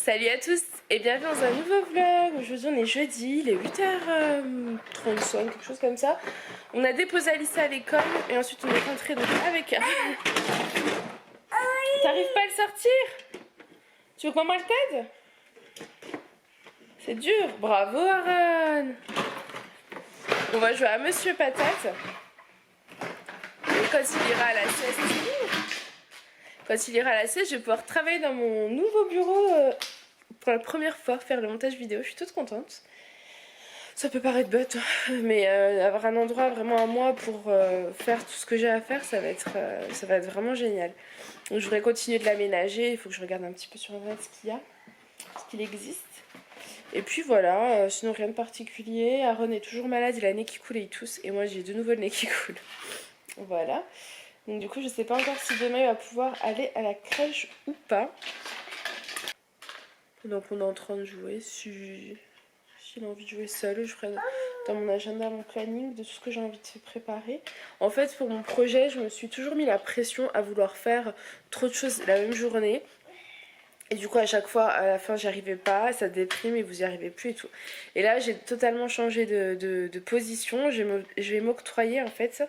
Salut à tous et bienvenue dans un nouveau vlog. Aujourd'hui on est jeudi, il est 8h35, quelque chose comme ça. On a déposé Alice à l'école et ensuite on est rentré avec elle. T'arrives pas à le sortir? Tu veux que maman le t'aide? C'est dur, bravo Aaron. On va jouer à Monsieur Patate. Et quand il ira à la sieste, je vais pouvoir travailler dans mon nouveau bureau pour la première fois, faire le montage vidéo. Je suis toute contente. Ça peut paraître bête, mais avoir un endroit vraiment à moi pour faire tout ce que j'ai à faire, ça va être vraiment génial. Donc je voudrais continuer de l'aménager. Il faut que je regarde un petit peu sur internet ce qu'il y a, ce qu'il existe. Et puis voilà, sinon rien de particulier. Aaron est toujours malade, il a le nez qui coule et il tousse. Et moi j'ai de nouveau le nez qui coule. Voilà. Donc du coup je sais pas encore si demain il va pouvoir aller à la crèche ou pas. Donc on est en train de jouer. Si il a envie de jouer seul, je ferai dans mon agenda, mon planning de tout ce que j'ai envie de préparer. En fait pour mon projet je me suis toujours mis la pression à vouloir faire trop de choses la même journée. Et du coup à chaque fois à la fin j'y arrivais pas, ça déprime et vous y arrivez plus et tout. Et là j'ai totalement changé de position, je vais m'octroyer en fait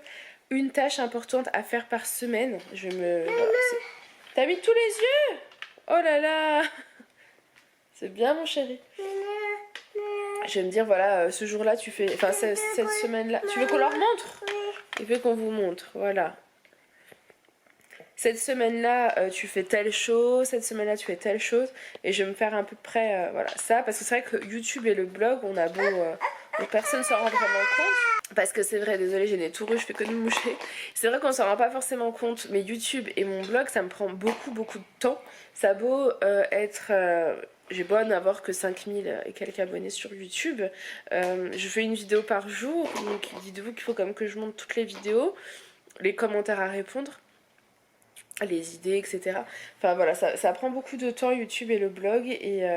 une tâche importante à faire par semaine. Je vais me... Voilà, t'as mis tous les yeux? Oh là là. C'est bien mon chéri. Je vais me dire voilà, ce jour là tu fais... Enfin cette semaine là... Tu veux qu'on leur montre? Il veut qu'on vous montre, voilà. Cette semaine-là, tu fais telle chose, cette semaine-là, tu fais telle chose. Et je vais me faire à peu près voilà, ça. Parce que c'est vrai que YouTube et le blog, on a beau... personne ne s'en rend vraiment compte. Parce que c'est vrai, désolée, j'ai les tout rouges, je fais que de me moucher. C'est vrai qu'on s'en rend pas forcément compte. Mais YouTube et mon blog, ça me prend beaucoup de temps. Ça a beau être... j'ai beau n'avoir que 5000 et quelques abonnés sur YouTube. Je fais une vidéo par jour. Donc dites-vous qu'il faut quand même que je monte toutes les vidéos. Les commentaires à répondre. Les idées, etc. Enfin voilà, ça prend beaucoup de temps YouTube et le blog et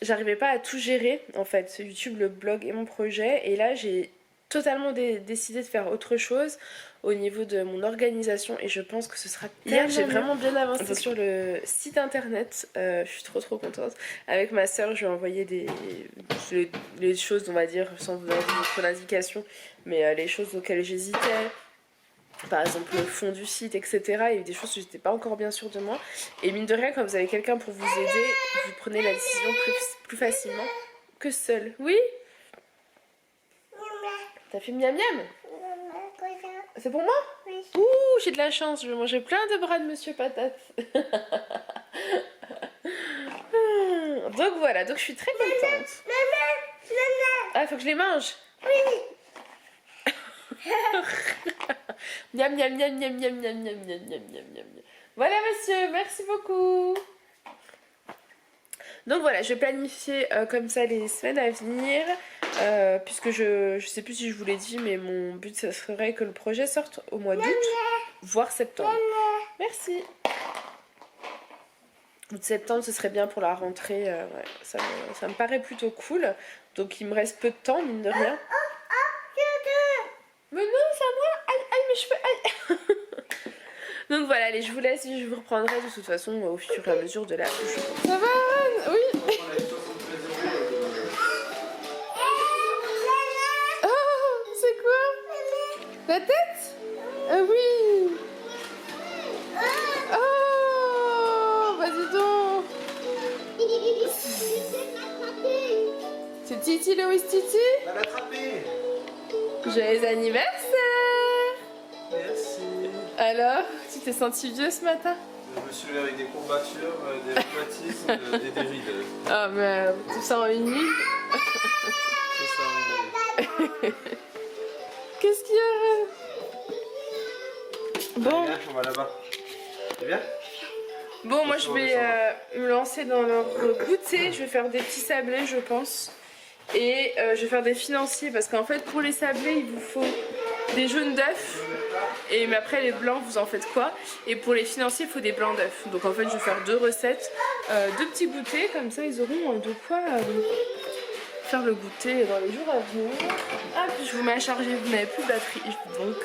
j'arrivais pas à tout gérer en fait, YouTube, le blog et mon projet. Et là j'ai totalement décidé de faire autre chose au niveau de mon organisation et je pense que ce sera hier j'ai vraiment bien avancé sur le site internet. Je suis trop contente. Avec ma soeur je lui ai envoyé les choses on va dire sans vous donner trop d'indications, mais les choses auxquelles j'hésitais. Par exemple le fond du site, etc. Il y a eu des choses où j'étais pas encore bien sûre de moi. Et mine de rien, quand vous avez quelqu'un pour vous aider, vous prenez la décision plus facilement que seul. Oui? T'as fait miam miam? C'est pour moi? Oui. Ouh, j'ai de la chance, je vais manger plein de bras de Monsieur Patate. Donc voilà, donc je suis très contente. Ah, faut que je les mange? Oui. Miam miam miam miam miam miam miam miam miam miam. Voilà monsieur, merci beaucoup. Donc voilà, je vais planifier comme ça les semaines à venir. Puisque je sais plus si je vous l'ai dit, mais mon but ça serait que le projet sorte au mois d'août, voire septembre. Merci. Août septembre ce serait bien pour la rentrée, ouais, ça me paraît plutôt cool. Donc il me reste peu de temps mine de rien. Mais non, c'est à moi. Aïe, mes cheveux, aïe. Donc voilà, allez, je vous laisse et je vous reprendrai de toute façon au fur et à mesure de la couche. Ça va, oui. Oh, c'est quoi? La tête? Ah oui. Oh, vas-y donc. C'est Titi, Loïs Titi? On va l'attraper. Joyeux anniversaire! Merci. Alors, tu t'es senti vieux ce matin? Je me suis levé avec des courbatures, des rhumatismes et des rides. Oh merde, tout ça en une nuit? C'est ça, oui. Qu'est-ce qu'il y a? Bon. Allez, viens, on va là-bas. C'est bien? Bon, moi je vais me lancer dans leur goûter. Je vais faire des petits sablés, je pense. Et je vais faire des financiers parce qu'en fait pour les sablés il vous faut des jaunes d'œufs mais après les blancs vous en faites quoi, et pour les financiers il faut des blancs d'œufs. Donc en fait je vais faire deux recettes, deux petits goûters, comme ça ils auront de quoi faire le goûter dans les jours à venir. Ah puis je vous mets à charger, vous n'avez plus de batterie donc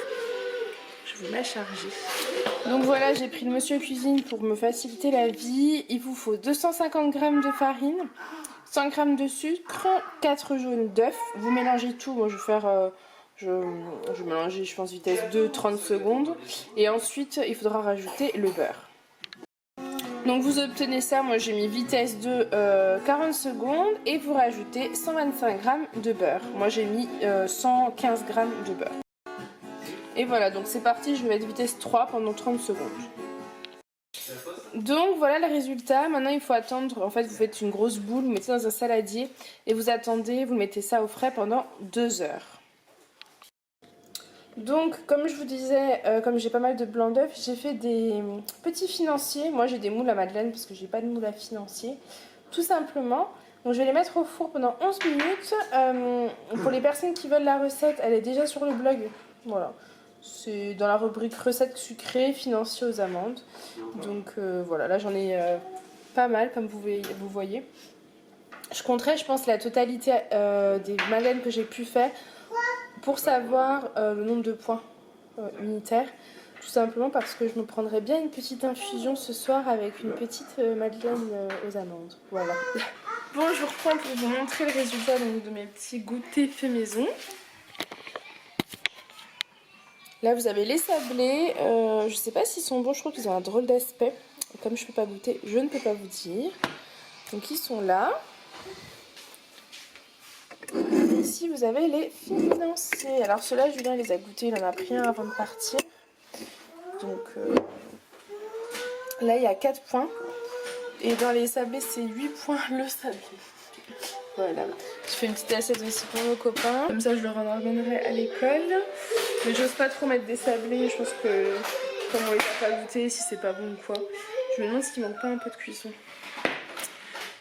je vous mets à charger. Donc voilà, j'ai pris le monsieur cuisine pour me faciliter la vie. Il vous faut 250 g de farine, 100 g de sucre, 4 jaunes d'œufs. Vous mélangez tout. Moi je vais faire... je vais mélanger, je pense, vitesse 2, 30 secondes. Et ensuite, il faudra rajouter le beurre. Donc vous obtenez ça, moi j'ai mis vitesse 2, 40 secondes. Et vous rajoutez 125 g de beurre. Moi j'ai mis 115 g de beurre. Et voilà, donc c'est parti, je vais mettre vitesse 3 pendant 30 secondes. Donc voilà le résultat. Maintenant il faut attendre, en fait vous faites une grosse boule, vous mettez dans un saladier et vous attendez, vous mettez ça au frais pendant 2 heures. Donc comme je vous disais, comme j'ai pas mal de blanc d'œuf, j'ai fait des petits financiers. Moi j'ai des moules à madeleine parce que j'ai pas de moules à financier, tout simplement. Donc je vais les mettre au four pendant 11 minutes. Pour les personnes qui veulent la recette, elle est déjà sur le blog. Voilà. C'est dans la rubrique recettes sucrées, financiers aux amandes. Donc voilà, là j'en ai pas mal comme vous voyez. Je compterai, je pense, la totalité des madeleines que j'ai pu faire pour savoir le nombre de points unitaires. Tout simplement parce que je me prendrais bien une petite infusion ce soir avec une petite madeleine aux amandes. Voilà. Bon, je reprends pour vous montrer le résultat donc, de mes petits goûters faits maison. Là vous avez les sablés, je sais pas s'ils sont bons, je trouve qu'ils ont un drôle d'aspect. Comme je peux pas goûter, je ne peux pas vous dire. Donc ils sont là. Et ici vous avez les financiers. Alors ceux-là Julien les a goûtés, il en a pris un avant de partir. Donc là il y a 4 points. Et dans les sablés c'est 8 points le sablé. Voilà. Je fais une petite assiette aussi pour nos copains. Comme ça je leur en emmènerai à l'école. Mais j'ose pas trop mettre des sablés. Je pense que comme on les a pas goûté, si c'est pas bon ou quoi. Je me demande s'il manque pas un peu de cuisson.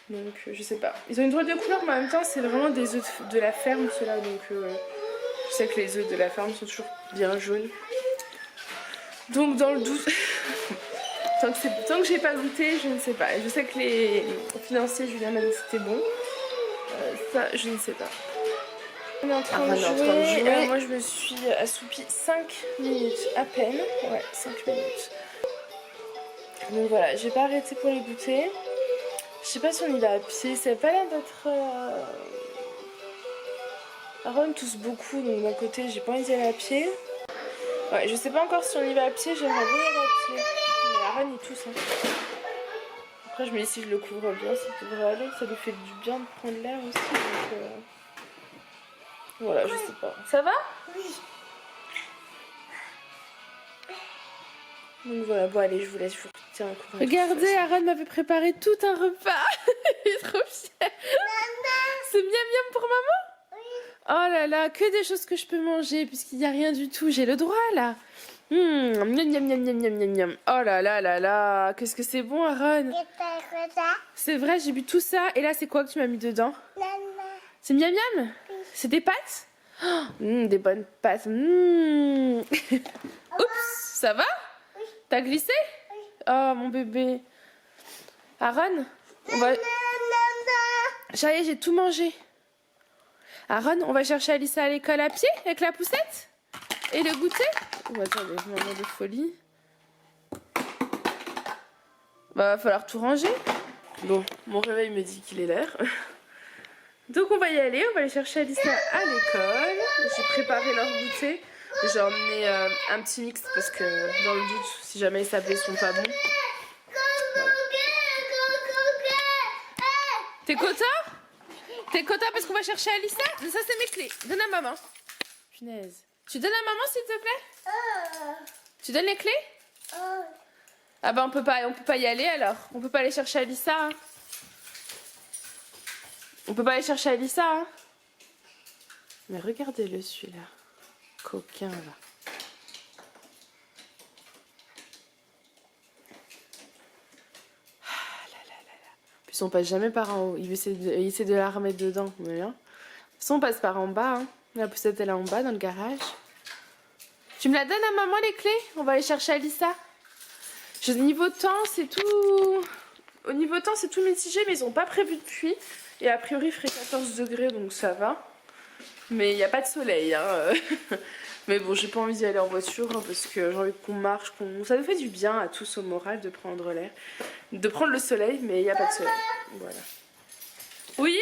Donc je sais pas. Ils ont une drôle de couleur mais en même temps c'est vraiment des œufs de la ferme ceux-là. Donc je sais que les œufs de la ferme sont toujours bien jaunes. Donc dans le doute... tant que j'ai pas goûté, je ne sais pas. Je sais que les financiers, Julien m'a dit que c'était bon. Ça, je ne sais pas. On est en train de jouer. Moi, je me suis assoupie 5 minutes à peine. Ouais, 5 minutes. Donc voilà, j'ai pas arrêté pour les goûter. Je sais pas si on y va à pied. Ça n'a pas l'air d'être... Aaron tousse beaucoup, donc d'un côté, j'ai pas envie d'y aller à pied. Ouais, je sais pas encore si on y va à pied. J'aimerais bien y aller à pied. Mais Aaron, il tousse. Hein. Après, je me dis si je le couvre bien, ça devrait aller. Ça lui fait du bien de prendre l'air aussi. Donc, voilà, je sais pas. Ça va? Oui. Donc voilà, bon allez, je vous laisse, je vous tiens un coup. Regardez, Aaron m'avait préparé tout un repas. Il est trop fier. C'est miam miam pour maman? Oui. Oh là là, que des choses que je peux manger puisqu'il n'y a rien du tout. J'ai le droit là. Miam miam miam miam miam miam miam. Oh là là là là, qu'est-ce que c'est bon, Aaron. C'est vrai, j'ai bu tout ça. Et là, c'est quoi que tu m'as mis dedans? C'est miam miam? Oui. C'est des pâtes? Oh, des bonnes pâtes. Oups, ça va? Oui. T'as glissé? Oui. Oh, mon bébé. Aaron, on va... Ça y est, j'ai tout mangé. Aaron, on va chercher Alissa à l'école à pied avec la poussette? Et le goûter? Oh, attendez, moment de folie. Bah, va falloir tout ranger. Bon, mon réveil me dit qu'il est l'heure. Donc on va y aller, on va aller chercher Alissa à l'école. J'ai préparé leur goûter. J'ai emmené un petit mix parce que dans le doute, si jamais les sablés sont pas bons. Voilà. T'es content? T'es content parce qu'on va chercher Alissa? Ça c'est mes clés. Donne à maman. Punaise. Tu donnes à maman s'il te plaît? Tu donnes les clés? Ah bah on peut pas y aller alors. On peut pas aller chercher Alissa. Hein. On peut pas aller chercher Alissa, hein. Mais regardez-le celui-là. Coquin, là. Ah là là là là. En plus, on passe jamais par en haut. Il essaie de la remettre dedans. Mais bien. De toute façon, on passe par en bas, hein. La poussette, elle est en bas, dans le garage. Tu me la donnes à maman, les clés? On va aller chercher Alissa. Niveau temps, c'est tout... Au niveau temps, c'est tout mitigé, mais ils n'ont pas prévu de pluie. Et a priori, il ferait 14 degrés, donc ça va. Mais il n'y a pas de soleil. Hein. Mais bon, j'ai pas envie d'y aller en voiture hein, parce que j'ai envie qu'on marche, ça nous fait du bien à tous au moral de prendre l'air, de prendre le soleil, mais il n'y a pas de soleil. Voilà. Oui?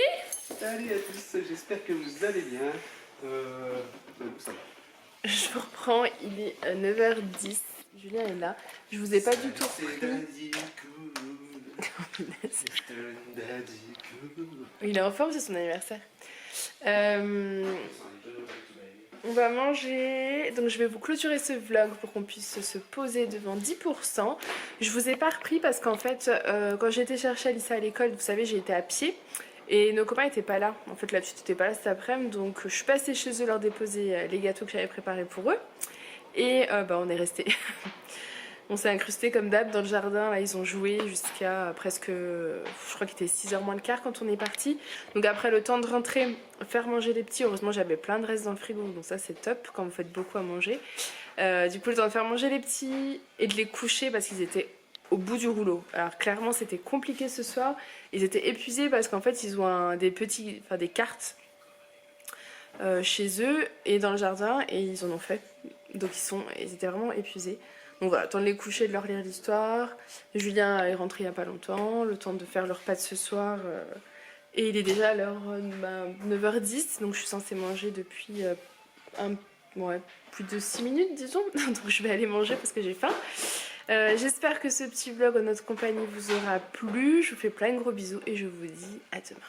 Salut à tous, j'espère que vous allez bien. Ça va. Je vous reprends, il est 9h10. Julien est là. Je vous ai pas du tout C'est pris. Daddy Cool. Daddy Cool. Il est en forme, c'est son anniversaire. On va manger. Donc je vais vous clôturer ce vlog pour qu'on puisse se poser devant 10%. Je vous ai pas repris parce qu'en fait, quand j'ai été chercher Alissa à l'école, vous savez, j'ai été à pied. Et nos copains n'étaient pas là. En fait, la petite n'était pas là cet après-midi. Donc je suis passée chez eux leur déposer les gâteaux que j'avais préparés pour eux. Et on est restés. On s'est incrusté comme d'hab dans le jardin, là ils ont joué jusqu'à presque, je crois qu'il était 6h moins le quart quand on est parti. Donc après le temps de rentrer, faire manger les petits, heureusement j'avais plein de restes dans le frigo, donc ça c'est top quand vous faites beaucoup à manger. Du coup le temps de faire manger les petits et de les coucher parce qu'ils étaient au bout du rouleau. Alors clairement c'était compliqué ce soir, ils étaient épuisés parce qu'en fait ils ont des cartes chez eux et dans le jardin et ils en ont fait. Donc ils étaient vraiment épuisés. Donc voilà, temps de les coucher, de leur lire l'histoire. Julien est rentré il n'y a pas longtemps, le temps de faire leur repas de ce soir. Et il est déjà à l'heure 9h10, donc je suis censée manger depuis plus de 6 minutes, disons. Donc je vais aller manger parce que j'ai faim. J'espère que ce petit vlog en notre compagnie vous aura plu. Je vous fais plein de gros bisous et je vous dis à demain.